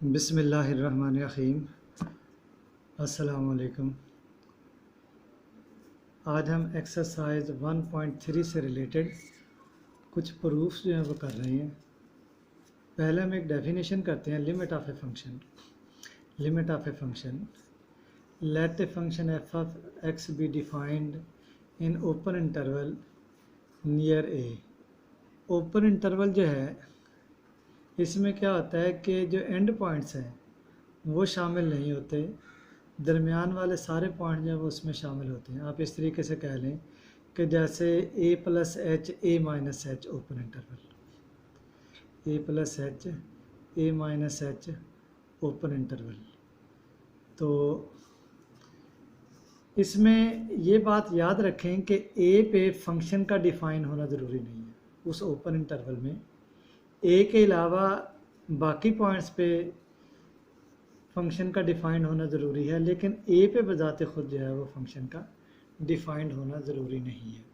बिस्मिल्लाहिर्रहमानिर्रहीम। अस्सलाम वालेकुम। आज हम एक्सरसाइज 1.3 से रिलेटेड कुछ प्रूफ्स जो हैं वो कर रहे हैं। पहले हम एक डेफिनेशन करते हैं limit of a function. Limit of a function, let a function f of x be defined in open interval near a. Open interval जो है इसमें क्या होता है कि जो एंड पॉइंट्स हैं वो शामिल नहीं होते, दरमियान वाले सारे पॉइंट जो हैं वो उसमें शामिल होते हैं। आप इस तरीके से कह लें कि जैसे a plus H A minus H open interval, a plus H A minus H open interval. तो इसमें ये बात याद रखें कि a पे फंक्शन का डिफ़ाइन होना ज़रूरी नहीं है। उस ओपन इंटरवल में a के अलावा बाकी पॉइंट्स पे फंक्शन का डिफ़ाइंड होना ज़रूरी है, लेकिन a पे बजाते ख़ुद जो है वो फंक्शन का डिफ़ाइंड होना ज़रूरी नहीं है।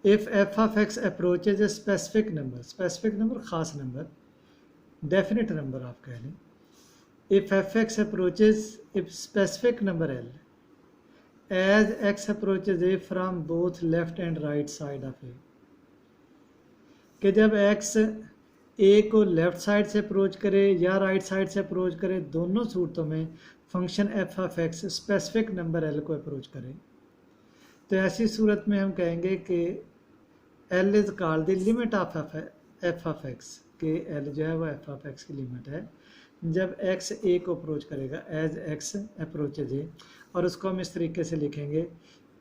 If f of x approaches a specific number ख़ास नंबर, डेफिनेट नंबर आप कह लें। If f x approaches a specific number L as x approaches a from both left and right side of a, कि जब x ए को left side से approach करे या राइट साइड से अप्रोच करे, दोनों सूरतों में function f of x specific number L को अप्रोच करे, तो ऐसी सूरत में हम कहेंगे कि L is called the limit of F of x, कि एल जो है वो एफ ऑफ एक्स की लिमिट है जब एक्स ए को अप्रोच करेगा एज एक्स अप्रोचेज ए। और उसको हम इस तरीके से लिखेंगे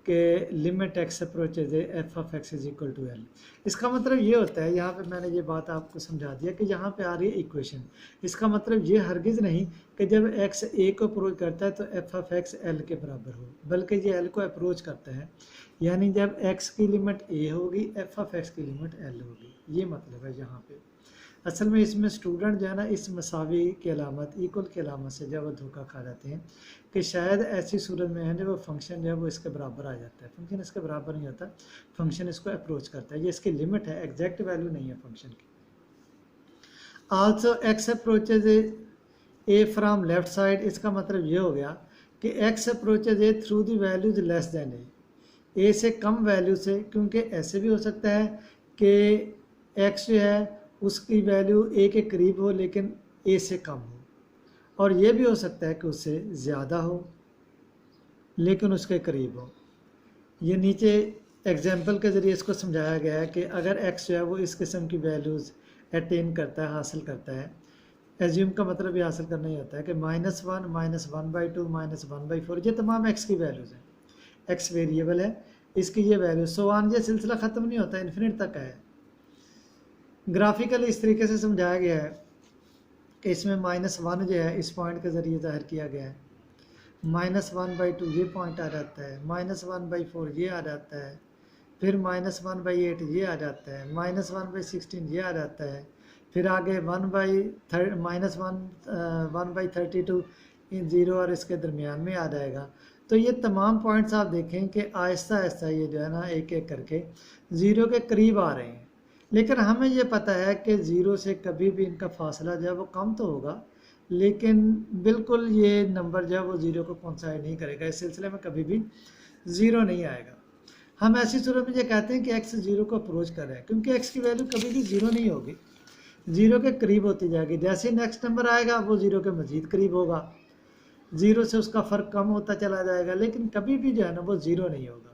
कि limit x approaches a f of x is equal to l. इसका मतलब ये होता है, यहाँ पे मैंने ये बात आपको समझा दिया कि यहाँ पे आ रही है इक्वेशन। इसका मतलब ये हरगिज़ नहीं कि जब एक्स ए को अप्रोच करता है तो एफ ऑफ एक्स एल के बराबर हो, बल्कि ये एल को अप्रोच करता है, यानी जब एक्स की लिमिट ए होगी एफ ऑफ एक्स की लिमिट एल होगी। ये मतलब है यहाँ पे। असल में इसमें स्टूडेंट जो है ना इस मसावी की अलामत, इक्वल की अलामत से जब वो धोखा खा जाते हैं कि शायद ऐसी सूरत में है जब वो फंक्शन जो है वो इसके बराबर आ जाता है। फंक्शन इसके बराबर नहीं होता, फंक्शन इसको अप्रोच करता है। ये इसकी लिमिट है, एग्जैक्ट वैल्यू नहीं है फंक्शन की। Also x approaches a from left side, इसका मतलब ये हो गया कि x approaches a through the values less than a से कम वैल्यू से, क्योंकि ऐसे भी हो सकता है कि एक्स जो है उसकी वैल्यू ए के करीब हो लेकिन ए से कम हो, और ये भी हो सकता है कि उससे ज़्यादा हो लेकिन उसके करीब हो। ये नीचे एग्जाम्पल के ज़रिए इसको समझाया गया है कि अगर एक्स जो है वो इस किस्म की वैल्यूज़ अटेन करता है, हासिल करता है। एज्यूम का मतलब ये हासिल करना ही होता है कि -1, -1/2, -1/4, ये तमाम एक्स की वैल्यूज़ हैं। एक्स वेरिएबल है, इसकी ये वैल्यू सो ऑन, ये सिलसिला ख़त्म नहीं होता, इन्फिनिट तक है। ग्राफिकली इस तरीके से समझाया गया है कि इसमें -1 जो है इस पॉइंट के ज़रिए ज़ाहिर किया गया है, -1/2 ये पॉइंट आ जाता है, -1/4 ये आ जाता है, फिर -1/8 ये आ जाता है, -1/16 ये आ जाता है, फिर आगे -1/32 इन ज़ीरो और इसके दरमियान में आ जाएगा। तो ये तमाम पॉइंट्स आप देखें कि आहिस्ता आहिस्ता ये जो है ना एक एक करके ज़ीरो के करीब आ रहे हैं, लेकिन हमें ये पता है कि ज़ीरो से कभी भी इनका फासला जो है वो कम तो होगा, लेकिन बिल्कुल ये नंबर जो है वो ज़ीरो को कोइंसाइड नहीं करेगा, इस सिलसिले में कभी भी ज़ीरो नहीं आएगा। हम ऐसी सूरत में ये कहते हैं कि एक्स ज़ीरो को अप्रोच कर रहे हैं, क्योंकि एक्स की वैल्यू कभी भी ज़ीरो नहीं होगी, ज़ीरो के करीब होती जाएगी। जैसे ही नेक्स्ट नंबर आएगा वो ज़ीरो के मज़ीद करीब होगा, ज़ीरो से उसका फ़र्क कम होता चला जाएगा, लेकिन कभी भी जो है ना वो ज़ीरो नहीं होगा।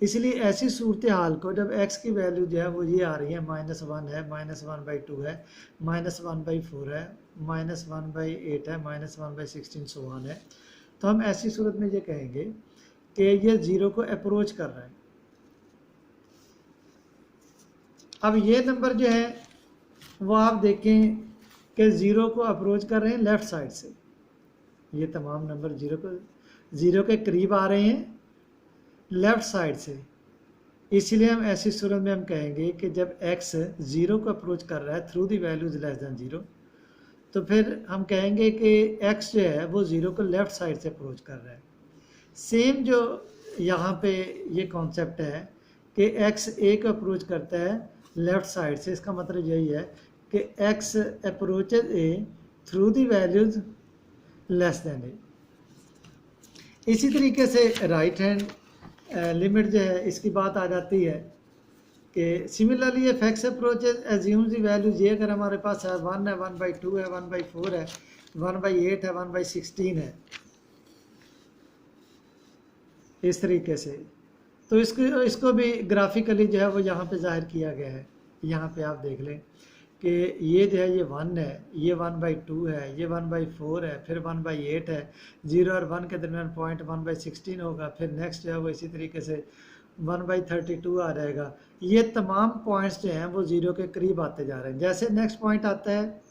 इसलिए ऐसी सूरत हाल को जब x की वैल्यू जो है वो ये आ रही है, -1 है, -1/2 है, -1/4 है, -1/8 है, -1/16 सो ऑन है, तो हम ऐसी सूरत में ये कहेंगे कि ये ज़ीरो को अप्रोच कर रहा है। अब ये नंबर जो है वो आप देखें कि ज़ीरो को अप्रोच कर रहे हैं लेफ़्ट साइड से। ये तमाम नंबर ज़ीरो के करीब आ रहे हैं लेफ़्ट साइड से, इसलिए हम ऐसी सूरत में हम कहेंगे कि जब x ज़ीरो को अप्रोच कर रहा है through the values less than zero, तो फिर हम कहेंगे कि x जो है वो ज़ीरो को लेफ़्ट साइड से अप्रोच कर रहा है। सेम जो यहाँ पे ये कॉन्सेप्ट है कि x a को अप्रोच करता है लेफ़्ट साइड से, इसका मतलब यही है कि x approaches a through the values less than a. इसी तरीके से राइट हैंड लिमिट जो है इसकी बात आ जाती है कि similarly F x approaches assume the values, ये अगर हमारे पास है 1 है, 1/2 है, 1/4 है, 1/8 है, 1/16 है, इस तरीके से, तो इसको भी ग्राफिकली जो है वो यहाँ पे जाहिर किया गया है। यहाँ पे आप देख लें कि ये जो है ये 1 है, ये 1/2 है, ये 1/4 है, फिर 1/8 है, 0 और 1 के दरमियान पॉइंट 1/16 होगा, फिर नेक्स्ट जो है वो इसी तरीके से 1/32 आ जाएगा। ये तमाम पॉइंट्स जो हैं वो 0 के करीब आते जा रहे हैं। जैसे नेक्स्ट पॉइंट आता है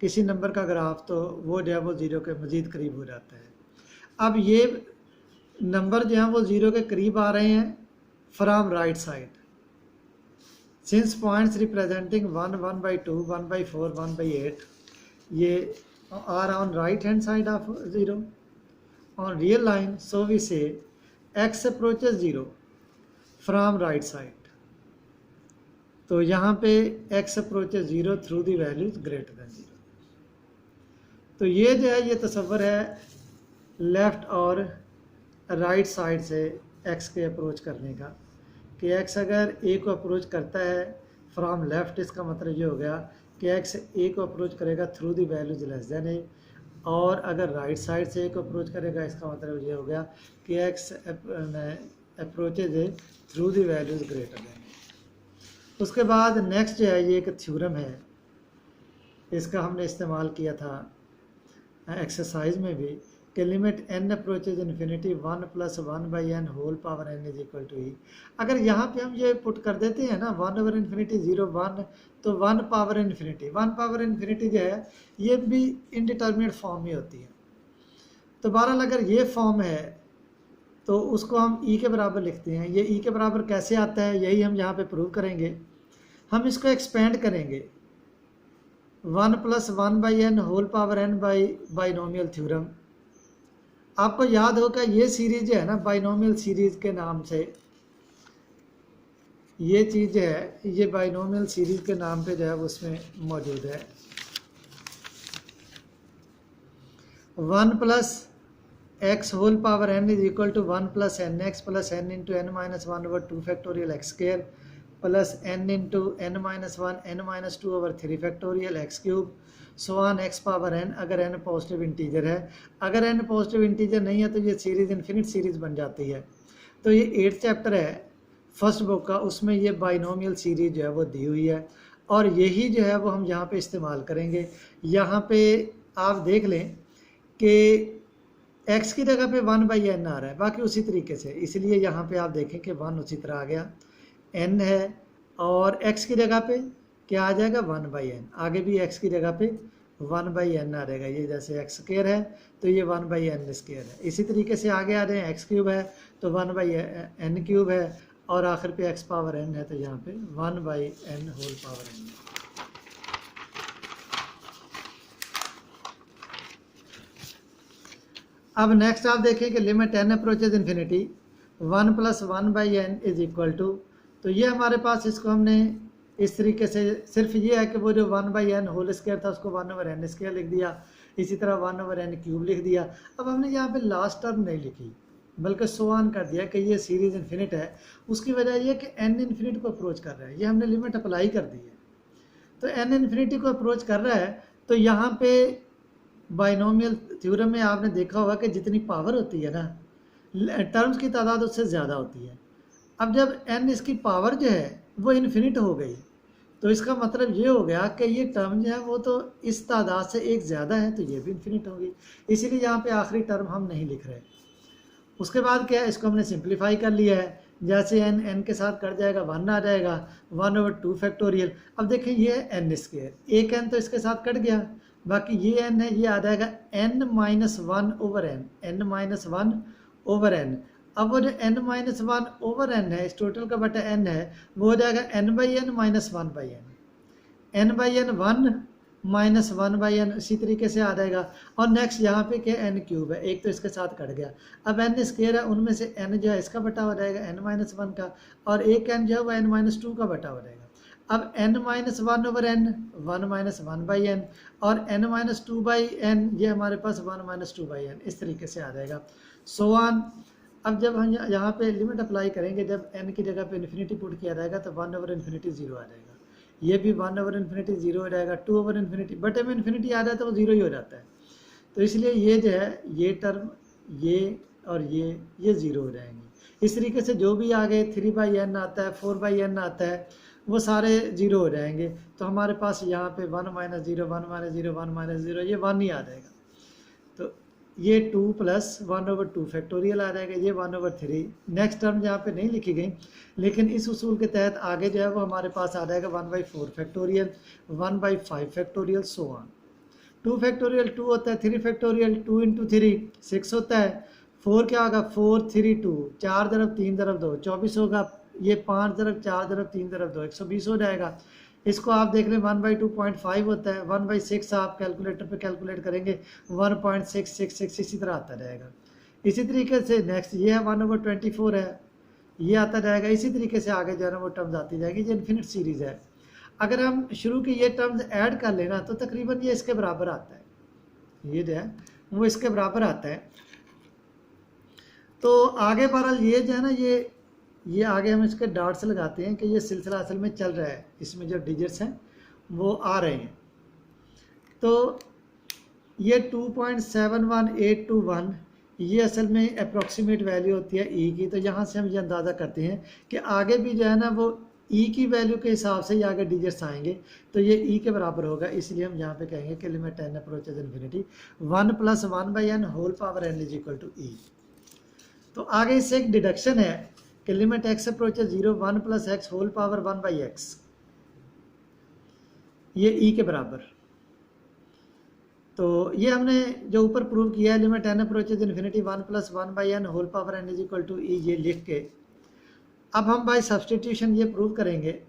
किसी नंबर का ग्राफ, तो वो जो है वो 0 के मज़ीद करीब हो जाता है। अब ये नंबर जो हैं वो 0 के करीब आ रहे हैं from right side, since points representing 1, 1/2, 1/4, 1/8 ये are on right hand side of 0 on real line, so we say x approaches 0 from right side. तो यहाँ पे x approaches 0 through the values greater than 0। तो ये जो है ये तस्वर है लेफ़्ट और राइट साइड से x के अप्रोच करने का, कि x अगर a को अप्रोच करता है फ्रॉम लेफ़्ट, इसका मतलब ये हो गया कि x a को अप्रोच करेगा through the values less then a, और अगर राइट साइड से a को अप्रोच करेगा इसका मतलब ये हो गया कि x approaches a through the values greater then a। उसके बाद नेक्स्ट जो है ये एक थ्योरम है, इसका हमने इस्तेमाल किया था एक्सरसाइज में भी, कि limit n approaches infinity 1 + 1/n whole power n is equal to e। अगर यहाँ पे हम ये पुट कर देते हैं ना 1/∞ 0 1, तो 1 पावर इन्फिनिटी, 1 पावर इन्फिनिटी जो है ये भी इनडिटर्मिनेट फॉर्म में होती है। तो बहरहाल अगर ये फॉर्म है तो उसको हम e के बराबर लिखते हैं। ये e के बराबर कैसे आता है यही हम यहाँ पे प्रूव करेंगे। हम इसको एक्सपेंड करेंगे 1 + 1/n whole power n by binomial theorem. आपको याद होगा ये सीरीज जो है ना बाइनोमियल सीरीज के नाम से, ये चीज़ है ये बाइनोमियल सीरीज के नाम पे जो है उसमें मौजूद है। 1 + x whole power n is equal to 1 + nx + n into n - 1/2 factorial x square plus n into n - 1 n - 2/3 factorial x cube so on x power n, अगर n पॉजिटिव इंटीजर है। अगर n पॉजिटिव इंटीजर नहीं है तो ये series infinite series बन जाती है। तो ये 8th चैप्टर है फर्स्ट बुक का, उसमें ये बाइनोमियल सीरीज जो है वो दी हुई है, और यही जो है वो हम यहाँ पे इस्तेमाल करेंगे। यहाँ पे आप देख लें कि x की जगह पे 1/n आ रहा है, बाकी उसी तरीके से, इसलिए यहाँ पे आप देखें कि 1 उसी तरह आ गया, n है, और x की जगह पे क्या आ जाएगा 1/n, आगे भी x की जगह पे 1/n आ जाएगा। ये जैसे x स्क्वायर है तो ये 1/n स्क्वायर है। इसी तरीके से आगे आ जाए x क्यूब है तो 1/n क्यूब है, और आखिर पे x पावर n है तो यहाँ पे 1/n होल पावर n। अब नेक्स्ट आप देखें कि limit n approaches infinity 1 + 1/n is equal to, तो ये हमारे पास इसको हमने इस तरीके से, सिर्फ ये है कि वो जो 1/n होल स्क्वायर था उसको 1/n स्क्वायर लिख दिया, इसी तरह 1/n क्यूब लिख दिया। अब हमने यहाँ पे लास्ट टर्म नहीं लिखी बल्कि सो ऑन कर दिया कि ये सीरीज इन्फिनिट है। उसकी वजह ये कि n इन्फिनिट को अप्रोच कर रहा है, ये हमने लिमिट अप्लाई कर दी है। तो n इन्फिनिटी को अप्रोच कर रहा है तो यहाँ पे बाइनोमियल थ्योरम में आपने देखा होगा कि जितनी पावर होती है ना, टर्म्स की तादाद उससे ज़्यादा होती है। अब जब n इसकी पावर जो है वो इन्फिनिट हो गई तो इसका मतलब ये हो गया कि ये टर्म जो है वो तो इस तादाद से एक ज़्यादा है, तो ये भी इन्फिनिट होगी, इसीलिए यहाँ पे आखिरी टर्म हम नहीं लिख रहे। उसके बाद क्या है, इसको हमने सिंप्लीफाई कर लिया है, जैसे n के साथ कट जाएगा 1 आ जाएगा 1/2 फैक्टोरियल। अब देखें ये है n स्क्वायर, एक n तो इसके साथ कट गया, बाकी ये n है, ये आ जाएगा n - 1/n, n - 1/n। अब वो जो n-1/n है, इस टोटल का बटा n है, वो हो जाएगा n/n - 1/n, n/n 1 - 1/n इसी तरीके से आ जाएगा। और नेक्स्ट यहाँ पे क्या n क्यूब है, एक तो इसके साथ कट गया, अब n स्क्वायर है, उनमें से n जो है इसका बटा हो जाएगा n - 1 का, और एक n जो है वो n - 2 का बटा हो जाएगा। अब n minus one over n, one minus one by n, और n minus two by n, ये हमारे पास one minus two by n, इस तरीके से आ जाएगा। So on. अब जब हम यहाँ पे लिमिट अप्लाई करेंगे, जब n की जगह पे इन्फिनिटी पुट किया जाएगा तो वन ओवर इन्फिनिटी जीरो आ जाएगा, ये भी वन ओवर इन्फिनिटी जीरो हो जाएगा, टू ओवर इन्फिनिटी, बटे में इन्फिनिटी आ जाए तो वो जीरो ही हो जाता है। तो इसलिए ये जो है, ये टर्म, ये और ये जीरो हो जाएंगे। इस तरीके से जो भी आगे थ्री बाई एन आता है, फोर बाई एन आता है, वो सारे जीरो हो जाएंगे। तो हमारे पास यहाँ पे one minus zero, one minus zero, one minus zero, ये वन ही आ जाएगा। तो ये two plus one over two factorial आ जाएगा, ये one over three. Next term यहाँ पे नहीं लिखी गई, लेकिन इस उसूल के तहत आगे जो है वो हमारे पास आ जाएगा one by four factorial, one by five factorial, so on. Two factorial two होता है, three factorial two into three six होता है, फोर क्या होगा, फोर थ्री टू, चार तरफ तीन तरफ दो, 24 होगा, ये पाँच तरफ चार तरफ तीन तरफ दो, 120 हो जाएगा। इसको आप देख लें, वन बाई 2.5 होता है, वन बाई सिक्स आप कैलकुलेटर पे कैलकुलेट करेंगे 1.666, इसी तरह आता जाएगा। इसी तरीके से नेक्स्ट ये है 1/24 है, ये आता जाएगा। इसी तरीके से आगे जो है ना वो टर्म्स आती जाएगी, ये इन्फिनिट सीरीज़ है। अगर हम शुरू के ये टर्म्स ऐड कर लेना तो तकरीबन ये इसके बराबर आता है, ये जो है वो इसके बराबर आता है। तो आगे बहरहाल ये जो है ना, ये आगे हम इसके डॉट्स लगाते हैं कि ये सिलसिला असल में चल रहा है, इसमें जो डिजिट्स हैं वो आ रहे हैं। तो ये 2.71821 ये असल में अप्रॉक्सीमेट वैल्यू होती है ई की। तो यहाँ से हम ये अंदाज़ा करते हैं कि आगे भी जो है ना वो ई की वैल्यू के हिसाब से ही आगे डिजिट्स आएंगे, तो ये ई के बराबर होगा। इसलिए हम यहाँ पे कहेंगे कि limit n approaches infinity, one plus one by n whole power n is equal to e. तो आगे इससे एक डिडक्शन है कि limit x approaches zero, one plus x whole power one by x, ये ई के बराबर। तो ये हमने जो ऊपर प्रूव किया है, limit n approaches infinity, one plus one by n whole power n is equal to e, ये लिख के अब हम बाई सब्सटीट्यूशन ये प्रूव करेंगे।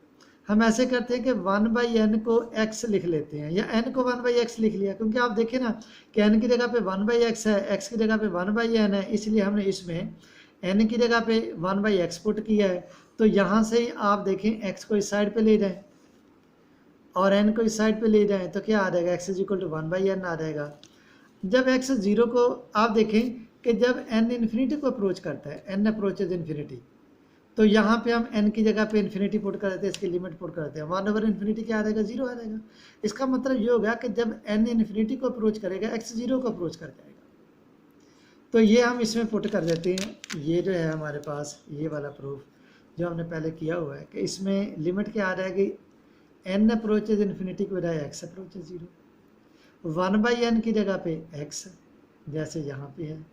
हम ऐसे करते हैं कि वन बाई एन को एक्स लिख लेते हैं, या एन को वन बाई एक्स लिख लिया, क्योंकि आप देखें ना कि एन की जगह पे वन बाई एक्स है, एक्स की जगह पे वन बाई एन है, इसलिए हमने इसमें एन की जगह पे वन बाई एक्स पुट किया है। तो यहाँ से ही आप देखें एक्स को इस साइड पे ले जाएं और एन को इस साइड पे ले जाएं, तो क्या आ जाएगा, x is equal to one by n आ जाएगा। जब एक्स जीरो को आप देखें कि जब एन इन्फिनिटी को अप्रोच करता है, एन अप्रोचेज इन्फिनिटी, तो यहाँ पे हम n की जगह पे इन्फिनिटी पुट कर देते हैं, इसकी लिमिट पुट करते हैं, वन ओवर इन्फिनिटी क्या आ जाएगा, जीरो आ जाएगा। इसका मतलब ये होगा कि जब n इन्फिनिटी को अप्रोच करेगा, x जीरो को अप्रोच कर जाएगा। तो ये हम इसमें पुट कर देते हैं। ये जो है हमारे पास ये वाला प्रूफ जो हमने पहले किया हुआ है कि इसमें लिमिट क्या आ जाएगी, n अप्रोचेज इन्फिनिटी की बजाय x approaches zero, one by N की जगह पे x जैसे यहाँ पे है,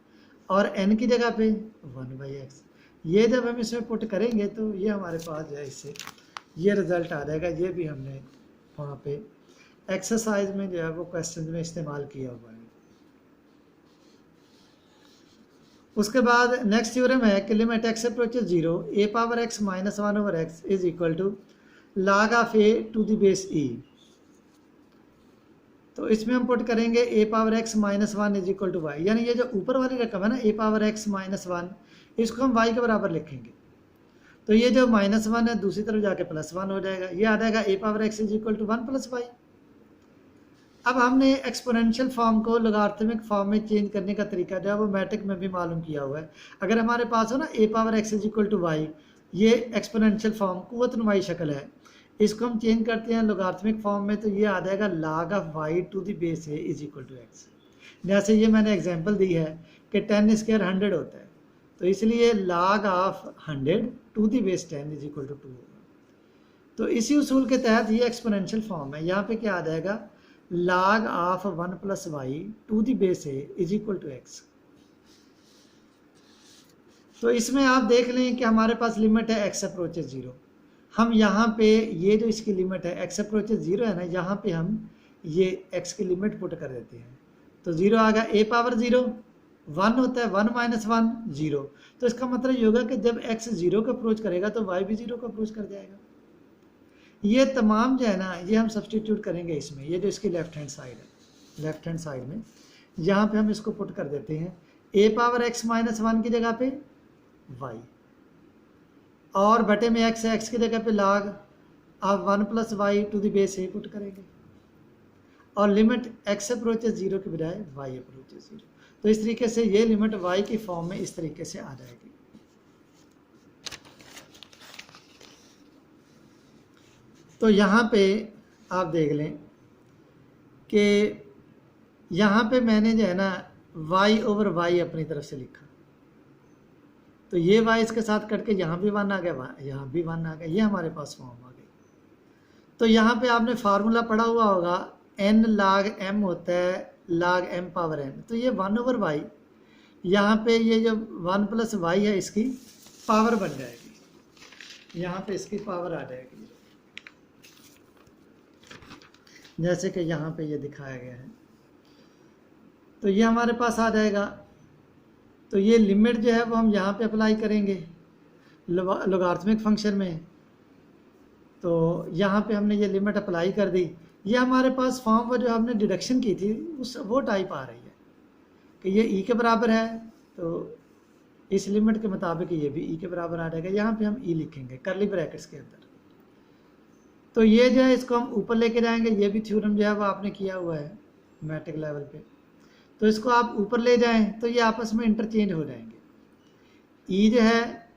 और n की जगह पे वन बाई एक्स। ये जब हम इसमें पुट करेंगे तो ये हमारे पास जो है इससे ये रिज़ल्ट आ जाएगा। ये भी हमने वहाँ पे एक्सरसाइज में जो है वो क्वेश्चन में इस्तेमाल किया हुआ है। उसके बाद नेक्स्ट थ्योरम है कि limit x approaches zero, a power x minus one over x is equal to log of a to the base e. तो इसमें हम पुट करेंगे a power x minus one is equal to y, यानी ये जो ऊपर वाली रकम है ना a power x minus one, इसको हम y के बराबर लिखेंगे। तो ये जो माइनस वन है दूसरी तरफ जाके प्लस वन हो जाएगा, ये आ जाएगा a power x is equal to one plus y. अब हमने एक्सपोनेंशियल फॉर्म को लोगारिथमिक फॉर्म में चेंज करने का तरीका जो है वो मैट्रिक में भी मालूम किया हुआ है। अगर हमारे पास हो ना a power x is equal to y, ये एक्सपोनेंशियल फॉर्म कुव्वत नुमाई शक्ल है, इसको हम चेंज करते हैं लोगारिथमिक फॉर्म में, तो ये आ जाएगा log of Y to the base A is equal to X. जैसे ये मैंने एग्जांपल दी है कि 10 स्क्वायर 100 होता है, तो इसलिए log of 100 to the base 10 is equal to 2 होगा। तो इसी उसूल के तहत ये एक्सपोनेंशियल फॉर्म है। यहाँ पे क्या आ जाएगा, log of 1 plus Y to the base A is equal to X. तो इसमें आप देख लें कि हमारे पास लिमिट है एक्स अप्रोचेज जीरो। हम यहाँ पे ये जो इसकी लिमिट है एक्स अप्रोचेज जीरो है ना, यहाँ पे हम ये एक्स की लिमिट पुट कर देते हैं। तो जीरो आ गया, ए पावर जीरो वन होता है, वन माइनस वन जीरो। तो इसका मतलब ये होगा कि जब एक्स जीरो को अप्रोच करेगा तो वाई भी जीरो को अप्रोच कर जाएगा। ये तमाम जो है ना ये हम सब्सटीट्यूट करेंगे इसमें। ये जो इसकी लेफ्ट हैंड साइड है, लेफ्ट हैंड साइड में यहाँ पे हम इसको पुट कर देते हैं, ए पावर एक्स माइनस वन की जगह पे वाई, और बटे में एक्स है, एक्स की जगह पे log आप 1 + y to the base A put करेंगे और लिमिट x अप्रोचेज 0 के बजाय y अप्रोचेज 0। तो इस तरीके से ये लिमिट y की फॉर्म में इस तरीके से आ जाएगी। तो यहाँ पे आप देख लें कि यहाँ पे मैंने जो है ना y/y अपनी तरफ से लिखा, तो ये y इसके साथ कट के यहाँ भी 1 आ गया, यहाँ भी 1 आ गया, ये हमारे पास फॉर्म आ गई। तो यहाँ पे आपने फार्मूला पढ़ा हुआ होगा n log m होता है log m पावर n, तो ये 1/y, यहाँ पे ये जो 1 + y है इसकी पावर बन जाएगी, यहाँ पे इसकी पावर आ जाएगी, जैसे कि यहाँ पे ये दिखाया गया है। तो ये हमारे पास आ जाएगा। तो ये लिमिट जो है वो हम यहाँ पे अप्लाई करेंगे लोगारिथमिक फंक्शन में। तो यहाँ पे हमने ये लिमिट अप्लाई कर दी, ये हमारे पास फॉर्म पर जो हमने डिडक्शन की थी उस वो टाइप आ रही है कि ये e के बराबर है, तो इस लिमिट के मुताबिक ये भी e के बराबर आ जाएगा। यहाँ पे हम e लिखेंगे करली ब्रैकेट्स के अंदर। तो ये जो है इसको हम ऊपर लेके जाएंगे, ये भी थ्योरम जो है वो आपने किया हुआ है मैट्रिक लेवल पे। तो इसको आप ऊपर ले जाएं तो ये आपस में इंटरचेंज हो जाएंगे। ई जो है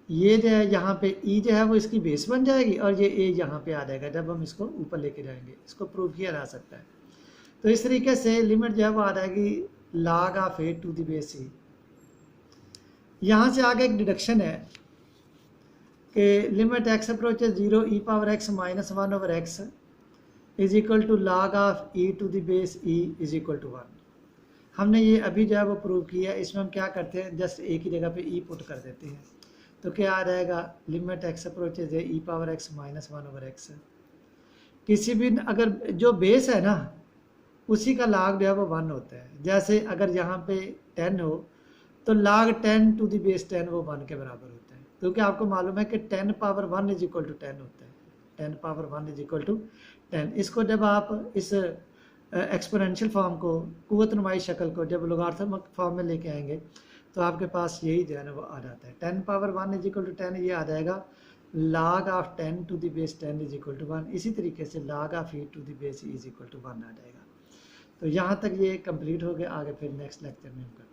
ये जो है यहाँ पे ई जो है वो इसकी बेस बन जाएगी और ये ए यहाँ पे आ जाएगा जब हम इसको ऊपर लेके जाएंगे। इसको प्रूव किया जा सकता है। तो इस तरीके से लिमिट जो है वो आ जाएगी log of a to the base e. यहाँ से आगे एक डिडक्शन है कि limit x approaches 0 e power x - 1/x is equal to log of e to the base e is equal to 1। हमने ये अभी जो है वो प्रूव किया। इसमें हम क्या करते हैं, जस्ट एक ही जगह पे e पुट कर देते हैं। तो क्या आ जाएगा, लिमिट x अप्रोचेज है e पावर x - 1/x। किसी भी अगर जो बेस है ना उसी का log जो है वो 1 होता है। जैसे अगर यहाँ पे 10 हो तो log 10 टू द बेस 10 वो 1 के बराबर होता है, क्योंकि आपको मालूम है कि 10 पावर 1 इज इक्वल टू 10 होता है। 10 पावर 1 इज इक्वल टू 10। इसको जब आप इस एक्सपोनेंशियल फॉर्म को, कुव्वत नुमाई शक्ल को जब लोगारिथमिक फॉर्म में लेके आएंगे तो आपके पास यही जो है ना वो आ जाता है। 10 पावर 1 इज इक्वल टू 10, ये आ जाएगा log of 10 to the base 10 is equal to 1। इसी तरीके से log of e to the base is equal to 1 आ जाएगा। तो यहाँ तक ये कंप्लीट हो गया। आगे फिर नेक्स्ट लेक्चर में हम करते हैं।